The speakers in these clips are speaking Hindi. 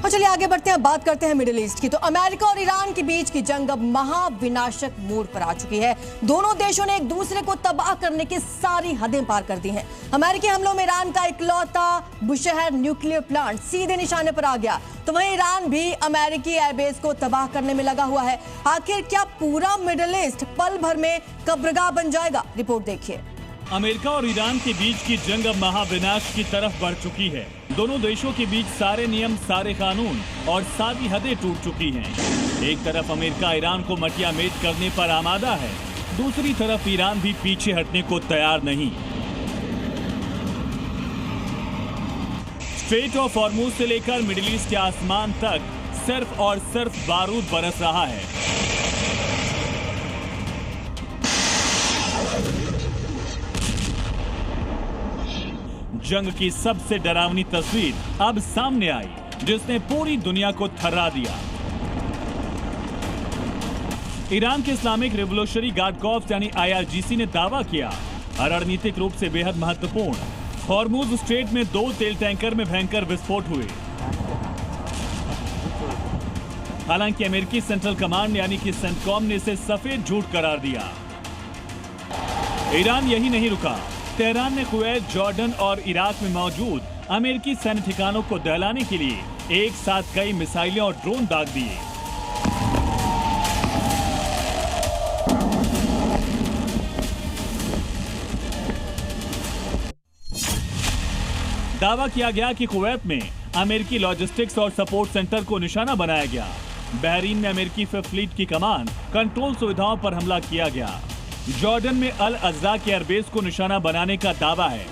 और चलिए आगे बढ़ते हैं, बात करते हैं मिडिल ईस्ट की। तो अमेरिका और ईरान के बीच की जंग अब महाविनाशक मोड़ पर आ चुकी है। दोनों देशों ने एक दूसरे को तबाह करने की सारी हदें पार कर दी हैं। अमेरिकी हमलों में ईरान का इकलौता बुशहर न्यूक्लियर प्लांट सीधे निशाने पर आ गया, तो वहीं ईरान भी अमेरिकी एयरबेस को तबाह करने में लगा हुआ है। आखिर क्या पूरा मिडिल ईस्ट पल भर में कब्रगाह बन जाएगा? रिपोर्ट देखिए। अमेरिका और ईरान के बीच की जंग अब महाविनाश की तरफ बढ़ चुकी है। दोनों देशों के बीच सारे नियम, सारे कानून और सारी हदें टूट चुकी हैं। एक तरफ अमेरिका ईरान को मटियामेट करने पर आमादा है, दूसरी तरफ ईरान भी पीछे हटने को तैयार नहीं। स्ट्रेट ऑफ हॉर्मुज से लेकर मिडिल ईस्ट के आसमान तक सिर्फ और सिर्फ बारूद बरस रहा है। जंग की सबसे डरावनी तस्वीर अब सामने आई, जिसने पूरी दुनिया को थर्रा दिया। ईरान के इस्लामिक रिवोल्यूशनरी गार्ड कॉर्प्स यानी IRGC ने दावा किया, रणनीतिक रूप से बेहद महत्वपूर्ण हॉर्मुज स्ट्रेट में 2 तेल टैंकर में भयंकर विस्फोट हुए। हालांकि अमेरिकी सेंट्रल कमांड यानी कि सेंटकॉम ने इसे सफेद झूठ करार दिया। ईरान यही नहीं रुका, तेहरान ने कुवैत, जॉर्डन और इराक में मौजूद अमेरिकी सैन्य ठिकानों को दहलाने के लिए एक साथ कई मिसाइलें और ड्रोन दाग दिए। दावा किया गया कि कुवैत में अमेरिकी लॉजिस्टिक्स और सपोर्ट सेंटर को निशाना बनाया गया। बहरीन में अमेरिकी फिफ्थ फ्लीट की कमान कंट्रोल सुविधाओं पर हमला किया गया। जॉर्डन में अल अज़्ज़ाक एयरबेस को निशाना बनाने का दावा है।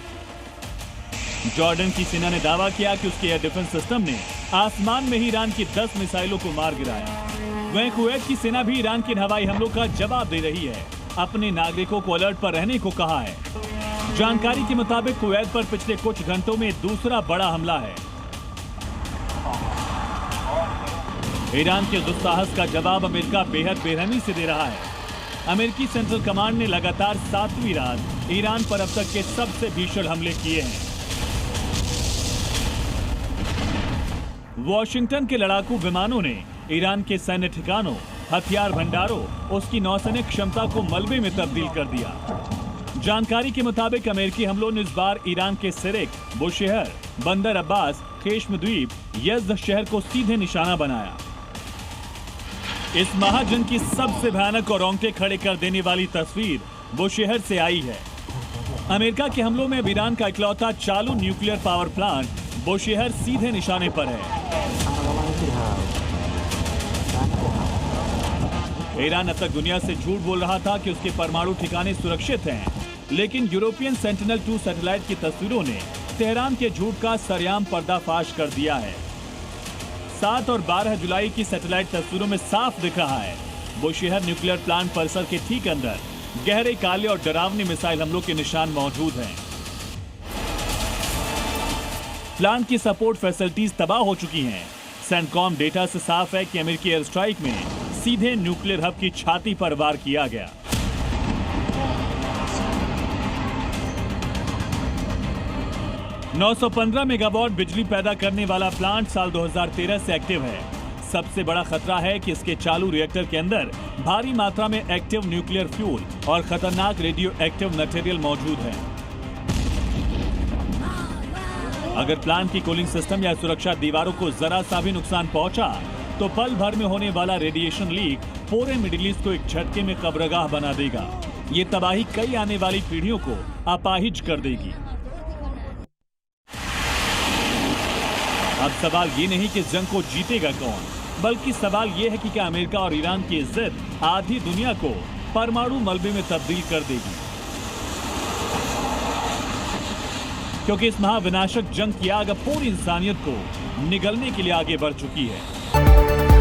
जॉर्डन की सेना ने दावा किया कि उसके एयर डिफेंस सिस्टम ने आसमान में ही ईरान की 10 मिसाइलों को मार गिराया। वहीं कुवैत की सेना भी ईरान के हवाई हमलों का जवाब दे रही है, अपने नागरिकों को अलर्ट पर रहने को कहा है। जानकारी के मुताबिक कुवैत पर पिछले कुछ घंटों में दूसरा बड़ा हमला है। ईरान के दुस्साहस का जवाब अमेरिका बेहद बेरहमी से दे रहा है। अमेरिकी सेंट्रल कमांड ने लगातार 7वीं रात ईरान पर अब तक के सबसे भीषण हमले किए हैं। वॉशिंगटन के लड़ाकू विमानों ने ईरान के सैन्य ठिकानों, हथियार भंडारों, उसकी नौसैनिक क्षमता को मलबे में तब्दील कर दिया। जानकारी के मुताबिक अमेरिकी हमलों ने इस बार ईरान के सिरिक, बुशहर, बंदर अब्बास, खेश्म द्वीप, यज़्द शहर को सीधे निशाना बनाया। इस महाजंग की सबसे भयानक और रोंगटे खड़े कर देने वाली तस्वीर बुशहर से आई है। अमेरिका के हमलों में ईरान का इकलौता चालू न्यूक्लियर पावर प्लांट बुशहर सीधे निशाने पर है। ईरान अब तक दुनिया से झूठ बोल रहा था कि उसके परमाणु ठिकाने सुरक्षित हैं, लेकिन यूरोपियन सेंटिनल-2 सैटेलाइट की तस्वीरों ने तेहरान के झूठ का सरेआम पर्दाफाश कर दिया है। 7 और 12 जुलाई की सैटेलाइट तस्वीरों में साफ दिख रहा है, बुशहर न्यूक्लियर प्लांट परिसर के ठीक अंदर गहरे काले और डरावने मिसाइल हमलों के निशान मौजूद हैं। प्लांट की सपोर्ट फैसिलिटीज तबाह हो चुकी हैं। सेंटकॉम डेटा से साफ है कि अमेरिकी एयर स्ट्राइक में सीधे न्यूक्लियर हब की छाती पर वार किया गया। $915 मेगावाट बिजली पैदा करने वाला प्लांट साल 2013 से एक्टिव है। सबसे बड़ा खतरा है कि इसके चालू रिएक्टर के अंदर भारी मात्रा में एक्टिव न्यूक्लियर फ्यूल और खतरनाक रेडियो एक्टिव मटेरियल मौजूद है। अगर प्लांट की कूलिंग सिस्टम या सुरक्षा दीवारों को जरा सा भी नुकसान पहुंचा, तो पल भर में होने वाला रेडिएशन लीक पूरे मिडिल ईस्ट को एक झटके में कब्रगाह बना देगा। ये तबाही कई आने वाली पीढ़ियों को अपाहिज कर देगी। अब सवाल ये नहीं कि जंग को जीतेगा कौन, बल्कि सवाल ये है कि क्या अमेरिका और ईरान की जिद आधी दुनिया को परमाणु मलबे में तब्दील कर देगी। क्योंकि इस महाविनाशक जंग की आग अब पूरी इंसानियत को निगलने के लिए आगे बढ़ चुकी है।